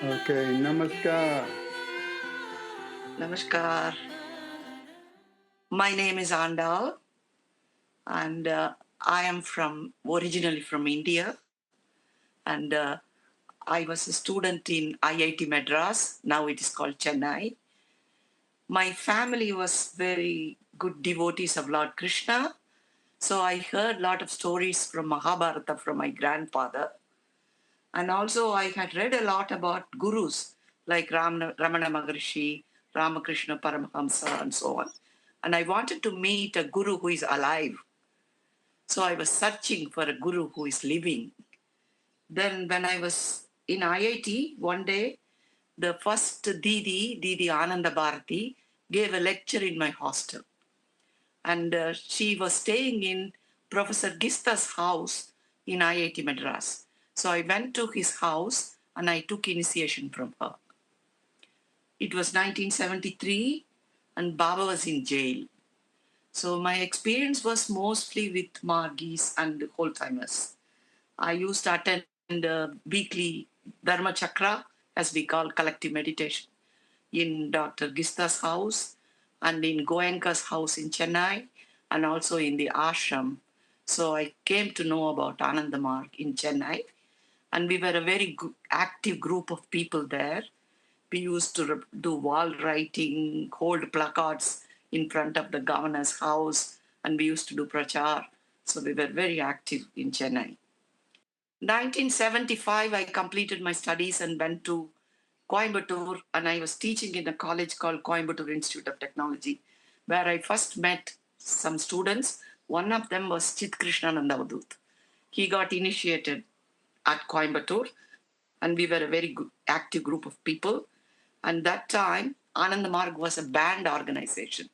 Okay, namaskar. Namaskar. My name is Andal, and I am originally from India, and I was a student in IIT Madras. Now it is called Chennai. My family was very good devotees of Lord Krishna, so I heard a lot of stories from Mahabharata from my grandfather, and also I had read a lot about gurus like Ramana Maharshi, Ramakrishna Paramahamsa, and so on. And I wanted to meet a guru who is alive. So I was searching for a guru who is living. Then, when I was in IIT, one day, the first Didi Ananda Bharati, gave a lecture in my hostel. And she was staying in Professor Gista's house in IIT Madras. So I went to his house and I took initiation from her. It was 1973 and Baba was in jail. So my experience was mostly with margies and whole timers. I used to attend weekly Dharma Chakra, as we call collective meditation, in Dr. Gista's house and in Goenka's house in Chennai and also in the ashram. So I came to know about Anandamarg in Chennai, and we were a very active group of people there. We used to do wall writing, hold placards in front of the governor's house, and we used to do prachar. So we were very active in Chennai. 1975, I completed my studies and went to Coimbatore, and I was teaching in a college called Coimbatore Institute of Technology, where I first met some students. One of them was Chit Krishnananda. He got initiated at Coimbatore, and we were a very good, active group of people. And that time, Anand Marg was a banned organization.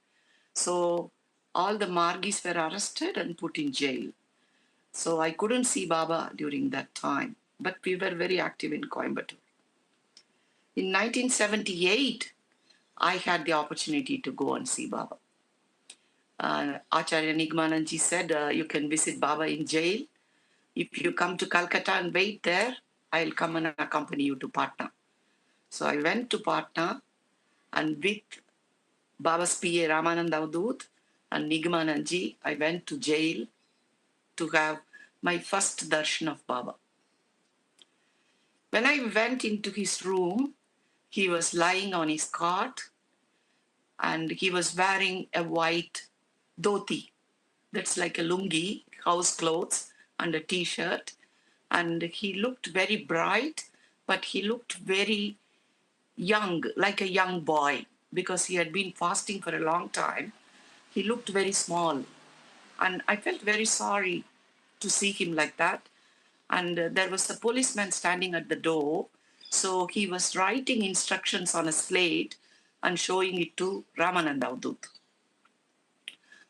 So all the Margis were arrested and put in jail. So I couldn't see Baba during that time, but we were very active in Coimbatore. In 1978, I had the opportunity to go and see Baba. Acharya Nigmananji said, you can visit Baba in jail. If you come to Calcutta and wait there, I'll come and accompany you to Patna. So I went to Patna, and with Baba's PA Ramanand Avadut and Nigmananji, I went to jail to have my first darshan of Baba. When I went into his room, he was lying on his cot and he was wearing a white dhoti. That's like a lungi, house clothes, and a t-shirt. And he looked very bright, but he looked very young, like a young boy, because he had been fasting for a long time. He looked very small. And I felt very sorry to see him like that. And there was a policeman standing at the door. So he was writing instructions on a slate and showing it to Ramanand Avadut.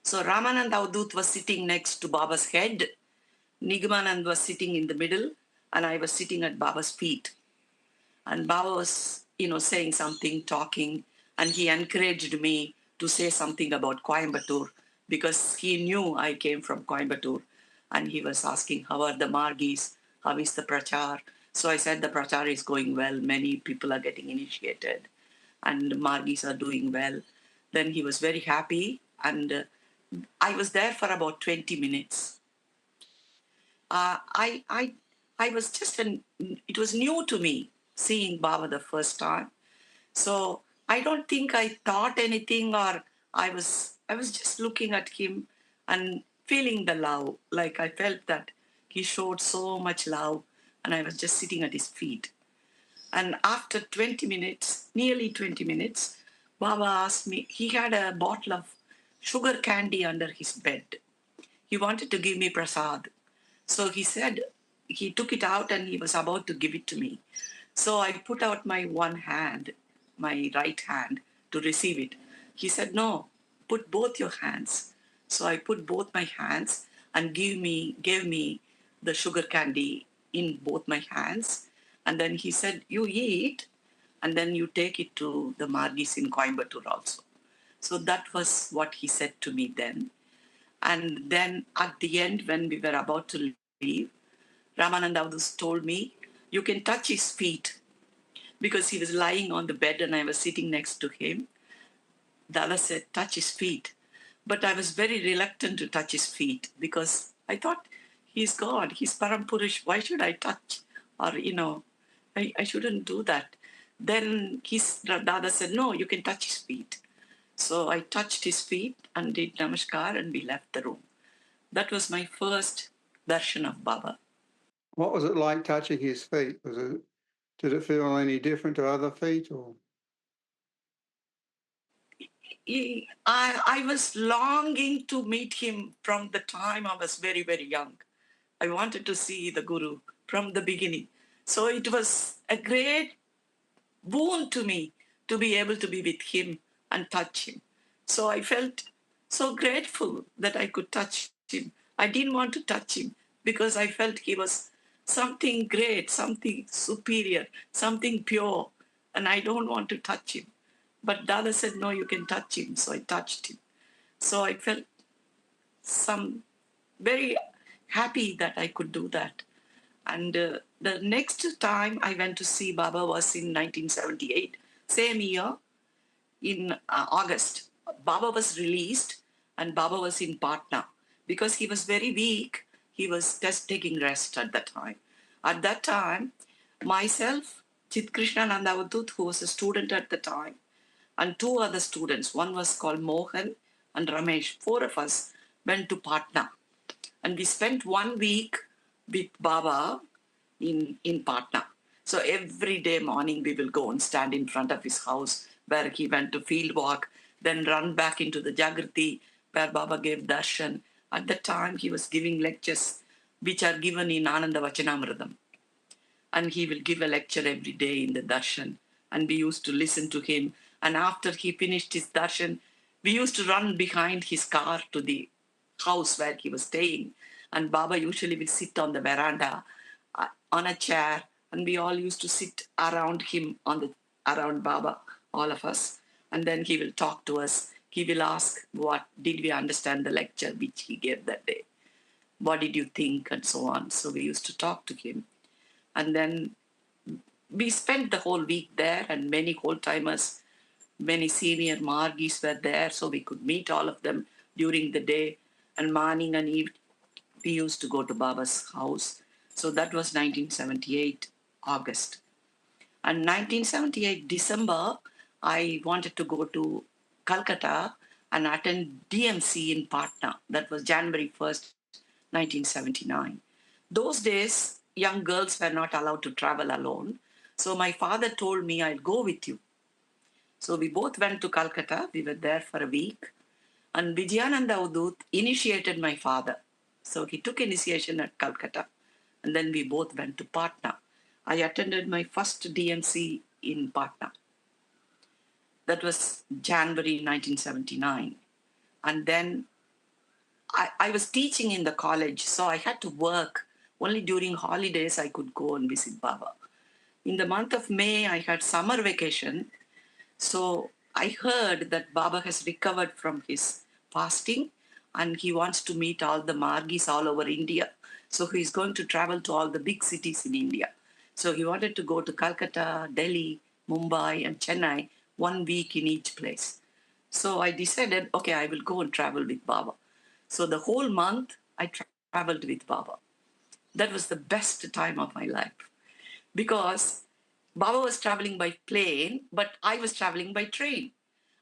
So Ramanand Avadut was sitting next to Baba's head. Nigmanand was sitting in the middle, and I was sitting at Baba's feet. And Baba was, saying something, talking, and he encouraged me to say something about Coimbatore because he knew I came from Coimbatore. And he was asking, how are the margis? How is the prachar? So I said, the prachar is going well. Many people are getting initiated, and margis are doing well. Then he was very happy, and I was there for about 20 minutes. Uh, I, I, I was it was new to me seeing Baba the first time. So I don't think I thought anything, or I was just looking at him and feeling the love. Like I felt that he showed so much love, and I was just sitting at his feet. And after 20 minutes, nearly 20 minutes, Baba asked me, he had a bottle of sugar candy under his bed. He wanted to give me prasad. So he said, he took it out and he was about to give it to me. So I put out my one hand, my right hand, to receive it. He said, no, put both your hands. So I put both my hands and gave me the sugar candy in both my hands. And then he said, you eat, and then you take it to the margis in Coimbatore also. So that was what he said to me then. And then at the end, when we were about to leave, Ramanand Avadus told me, you can touch his feet, because he was lying on the bed and I was sitting next to him. Dada said, touch his feet. But I was very reluctant to touch his feet because I thought, he's God, he's Parampurish, why should I touch? Or, I shouldn't do that. Then Dada said, no, you can touch his feet. So I touched his feet and did namaskar and we left the room. That was my first darshan of Baba. What was it like touching his feet? Did it feel any different to other feet, or? I was longing to meet him from the time I was very, very young. I wanted to see the Guru from the beginning. So it was a great boon to me to be able to be with him and touch him. So I felt so grateful that I could touch him. I didn't want to touch him because I felt he was something great, something superior, something pure, and I don't want to touch him. But Dada said, no, you can touch him. So I touched him. So I felt some very happy that I could do that. And the next time I went to see Baba was in 1978, same year in August. Baba was released and Baba was in Patna because he was very weak. He was just taking rest at that time. At that time, myself, Chit Krishna Nandavadut, who was a student at the time, and two other students, one was called Mohan and Ramesh, four of us went to Patna. And we spent 1 week with Baba in Patna. So every day morning we will go and stand in front of his house where he went to field walk, then run back into the Jagrati where Baba gave darshan. At the time he was giving lectures which are given in Ananda Vachanamridam. And he will give a lecture every day in the darshan. And we used to listen to him. And after he finished his darshan, we used to run behind his car to the house where he was staying. And Baba usually will sit on the veranda on a chair, and we all used to sit around him around Baba, all of us. And then he will talk to us. He will ask, what did we understand the lecture which he gave that day? What did you think? And so on. So we used to talk to him. And then we spent the whole week there, and many old timers, many senior margies were there, so we could meet all of them during the day. And morning and evening, we used to go to Baba's house. So that was 1978, August. And 1978, December, I wanted to go to Calcutta and attend DMC in Patna. That was January 1st, 1979. Those days, young girls were not allowed to travel alone. So my father told me, I'll go with you. So we both went to Calcutta. We were there for a week. And Vijayananda Udut initiated my father. So he took initiation at Calcutta. And then we both went to Patna. I attended my first DMC in Patna. That was January 1979. And then I was teaching in the college, so I had to work. Only during holidays I could go and visit Baba. In the month of May, I had summer vacation. So I heard that Baba has recovered from his fasting and he wants to meet all the margies all over India. So he's going to travel to all the big cities in India. So he wanted to go to Calcutta, Delhi, Mumbai, and Chennai, 1 week in each place. So I decided, okay, I will go and travel with Baba. So the whole month I traveled with Baba. That was the best time of my life because Baba was traveling by plane, but I was traveling by train.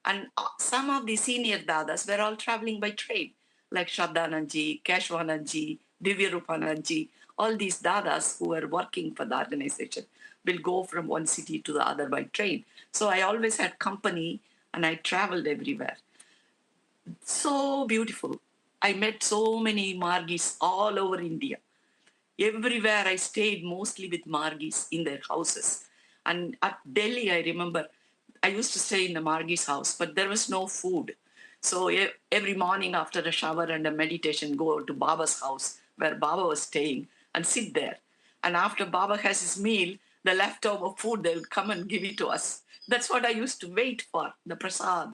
And some of the senior dadas were all traveling by train, like Shraddhananji, Keshwananji, Divyarupananji, all these dadas who were working for the organization will go from one city to the other by train. So I always had company and I traveled everywhere. So beautiful. I met so many margis all over India. Everywhere I stayed mostly with margis in their houses. And at Delhi, I remember I used to stay in the margis house, but there was no food. So every morning after a shower and a meditation, go to Baba's house where Baba was staying and sit there. And after Baba has his meal, the leftover food, they'll come and give it to us. That's what I used to wait for, the prasad.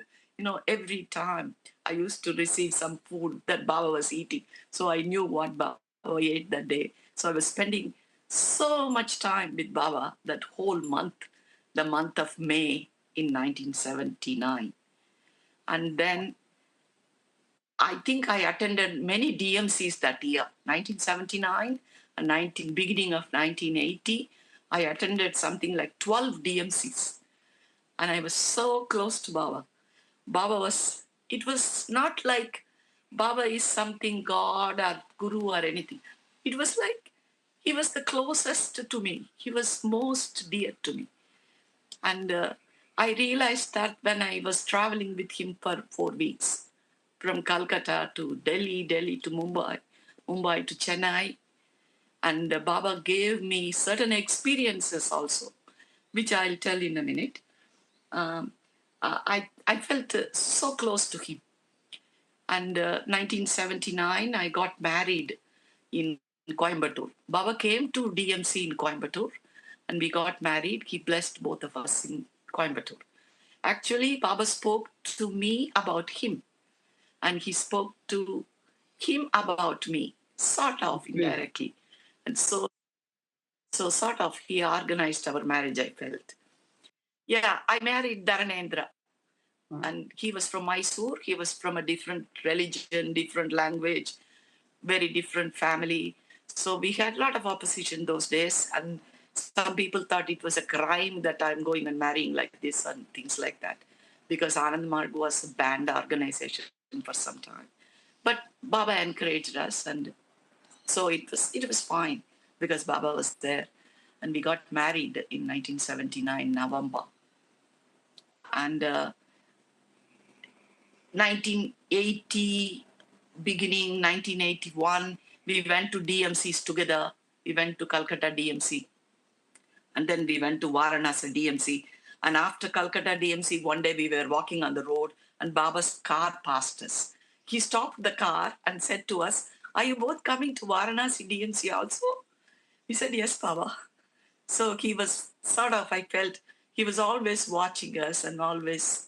Every time I used to receive some food that Baba was eating. So I knew what Baba ate that day. So I was spending so much time with Baba that whole month. the month of May in 1979. And then I think I attended many DMCs that year, 1979 and beginning of 1980. I attended something like 12 DMCs. And I was so close to Baba. It was not like Baba is something God or Guru or anything. It was like he was the closest to me. He was most dear to me. And I realized that when I was traveling with him for 4 weeks, from Calcutta to Delhi, Delhi to Mumbai, Mumbai to Chennai. And Baba gave me certain experiences also, which I'll tell in a minute. I felt so close to him. And 1979, I got married in Coimbatore. Baba came to DMC in Coimbatore and we got married. He blessed both of us in Coimbatore. Actually, Baba spoke to me about him and he spoke to him about me, sort of indirectly. And so sort of he organized our marriage, I felt. Yeah, I married Dharani, and he was from Mysore. He was from a different religion, different language, very different family. So we had a lot of opposition those days, and some people thought it was a crime that I'm going and marrying like this and things like that, because Anand Marg was a banned organization for some time. But Baba encouraged us, and so it was fine because Baba was there, and we got married in 1979 November, and 1980 beginning 1981 we went to DMCs together. We went to Calcutta DMC, and then we went to Varanasi DMC. And after Calcutta DMC, one day we were walking on the road and Baba's car passed us. He stopped the car and said to us, "Are you both coming to Varanasi DMC also?" We said, "Yes, Baba." So he was sort of, I felt, he was always watching us and always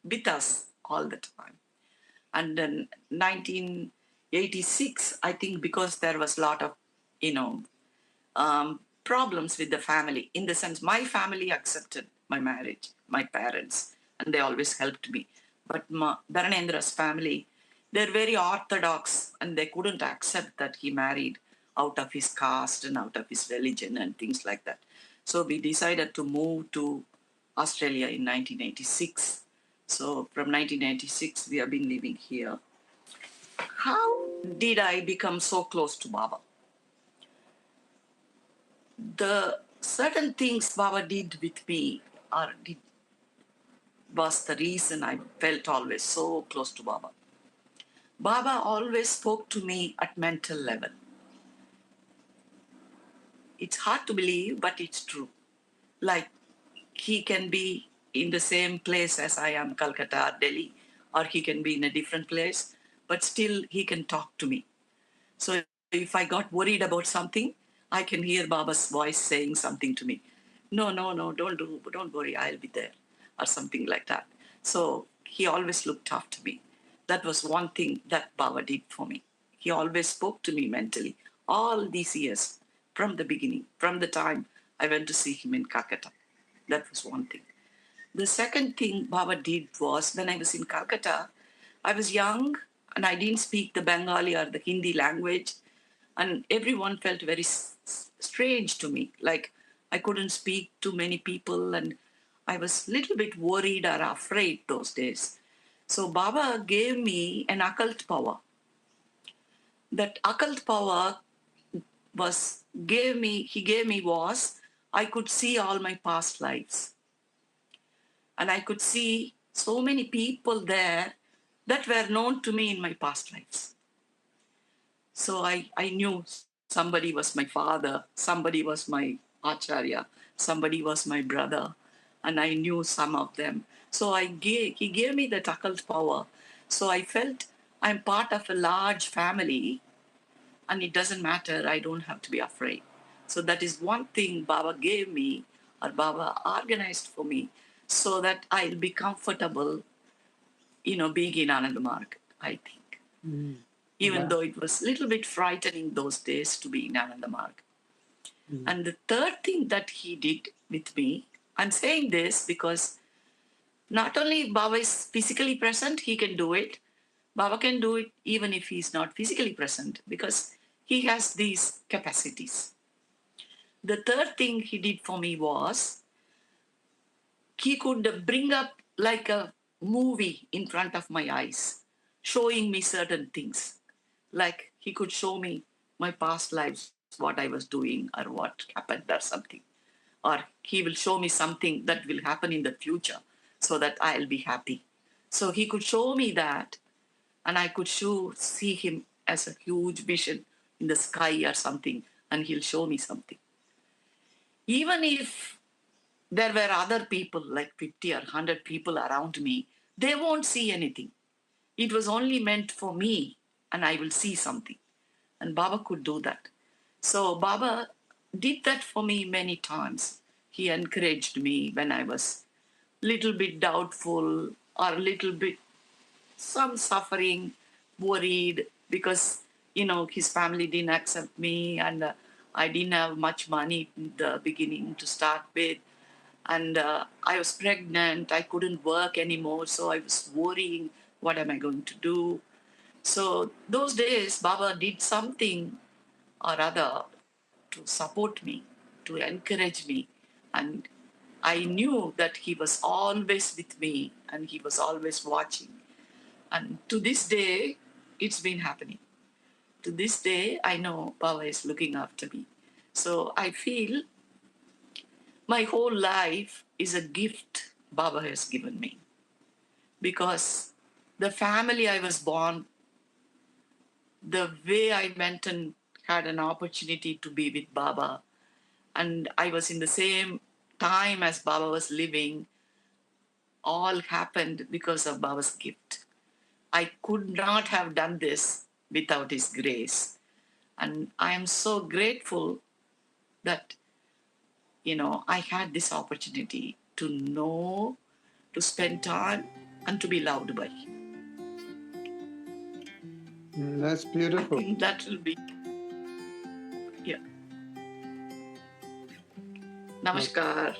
with us all the time. And then 1986, I think because there was a lot of, you know, problems with the family. In the sense, my family accepted my marriage, my parents, and they always helped me. But Dharanendra's family, they're very orthodox and they couldn't accept that he married out of his caste and out of his religion and things like that. So we decided to move to Australia in 1986. So from 1996, we have been living here. How did I become so close to Baba? The certain things Baba did with me was the reason I felt always so close to Baba. Baba always spoke to me at mental level. It's hard to believe, but it's true. Like he can be in the same place as I am, Calcutta, Delhi, or he can be in a different place, but still he can talk to me. So if I got worried about something, I can hear Baba's voice saying something to me. No, no, no, don't worry, I'll be there, or something like that. So he always looked after me. That was one thing that Baba did for me. He always spoke to me mentally all these years from the beginning, from the time I went to see him in Calcutta. That was one thing. The second thing Baba did was when I was in Calcutta, I was young and I didn't speak the Bengali or the Hindi language, and everyone felt very strange to me. Like I couldn't speak to many people, and I was a little bit worried or afraid those days. So Baba gave me an occult power. That occult power he gave me was I could see all my past lives. And I could see so many people there that were known to me in my past lives. So I knew somebody was my father, somebody was my acharya, somebody was my brother, and I knew some of them. So he gave me that occult power. So I felt I'm part of a large family, and it doesn't matter, I don't have to be afraid. So that is one thing Baba gave me, or Baba organized for me, so that I'll be comfortable, being in Anand Marg, I think. Even though it was a little bit frightening those days to be in Anand Marg. And the third thing that he did with me, I'm saying this because not only Baba is physically present, he can do it. Baba can do it even if he's not physically present because he has these capacities. The third thing he did for me was he could bring up like a movie in front of my eyes, showing me certain things. Like he could show me my past lives, what I was doing or what happened or something. Or he will show me something that will happen in the future so that I'll be happy. So he could show me that, and I could see him as a huge vision in the sky or something, and he'll show me something. Even if there were other people, like 50 or 100 people around me, they won't see anything. It was only meant for me, and I will see something. And Baba could do that. So Baba did that for me many times. He encouraged me when I was little bit doubtful or little bit some suffering, worried because his family didn't accept me, and I didn't have much money in the beginning to start with, and I was pregnant. I couldn't work anymore, so I was worrying, what am I going to do? So those days, Baba did something or other to support me, to encourage me. And I knew that he was always with me and he was always watching. And to this day, it's been happening. To this day, I know Baba is looking after me. So I feel my whole life is a gift Baba has given me because the family I was born, the way I went and had an opportunity to be with Baba, and I was in the same time as Baba was living, all happened because of Baba's gift. I could not have done this without his grace. And I am so grateful that, I had this opportunity to know, to spend time, and to be loved by him. That's beautiful. I think that will be, yeah. Namaskar.